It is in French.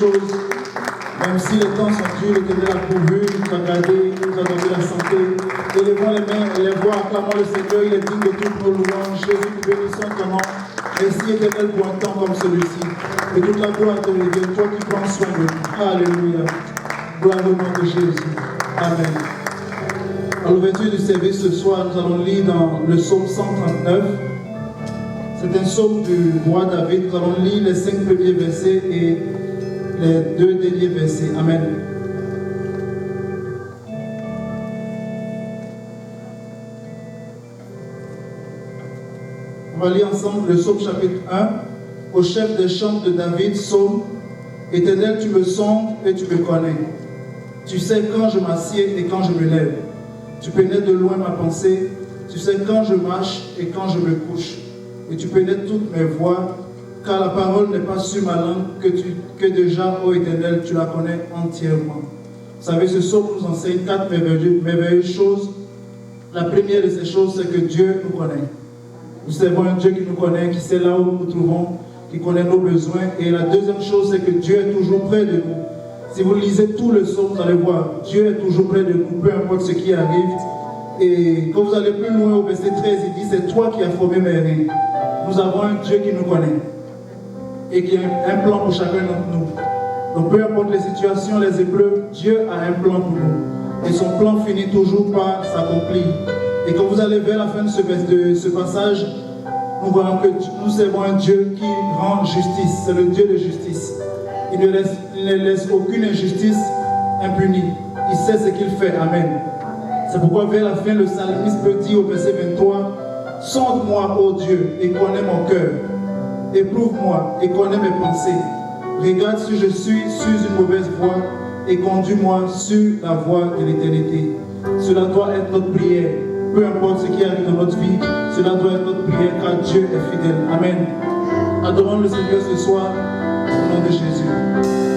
choses. Même si les temps sont durs, l'Éternel a pourvu, il nous a gardés, il nous a donné la santé. Élevons les mains et les voix, acclamons le Seigneur, il est digne de toutes nos louanges. Jésus, nous bénissons ton nom. Merci Éternel pour un temps comme celui-ci. Et toute la gloire te revient, toi qui prends soin de nous. Alléluia. Gloire au nom de Jésus. Amen. À l'ouverture du service ce soir, nous allons lire dans le psaume 139. C'est un psaume du roi David. Nous allons lire les 5 premiers versets et les 2 derniers versets. Amen. On va lire ensemble le psaume chapitre 1. Au chef des chants de David, psaume. Éternel, tu me sondes et tu me connais. Tu sais quand je m'assieds et quand je me lève. Tu pénètres de loin ma pensée. Tu sais quand je marche et quand je me couche. Et tu pénètres toutes mes voies, car la parole n'est pas sur ma langue, que déjà, ô Éternel, tu la connais entièrement. Vous savez, ce psaume nous enseigne 4 merveilleuses choses. La première de ces choses, c'est que Dieu nous connaît. Nous servons un Dieu qui nous connaît, qui sait là où nous nous trouvons, qui connaît nos besoins. Et la deuxième chose, c'est que Dieu est toujours près de nous. Si vous lisez tout le psaume, vous allez voir, Dieu est toujours près de nous, peu importe ce qui arrive. Et quand vous allez plus loin au verset 13, il dit, c'est toi qui as formé mes reins. Nous avons un Dieu qui nous connaît et qui a un plan pour chacun d'entre nous. Donc peu importe les situations, les épreuves, Dieu a un plan pour nous. Et son plan finit toujours par s'accomplir. Et quand vous allez vers la fin de ce passage, nous voyons que nous servons un Dieu qui rend justice. C'est le Dieu de justice. Il ne laisse aucune injustice impunie. Il sait ce qu'il fait. Amen. C'est pourquoi vers la fin, le psalmiste peut dire au verset 23, « Sonde-moi, ô Dieu, et connais mon cœur. Éprouve-moi et connais mes pensées. Regarde si je suis sur une mauvaise voie et conduis-moi sur la voie de l'éternité. » Cela doit être notre prière. Peu importe ce qui arrive dans notre vie, cela doit être notre prière car Dieu est fidèle. Amen. Adorons le Seigneur ce soir au nom de Jésus.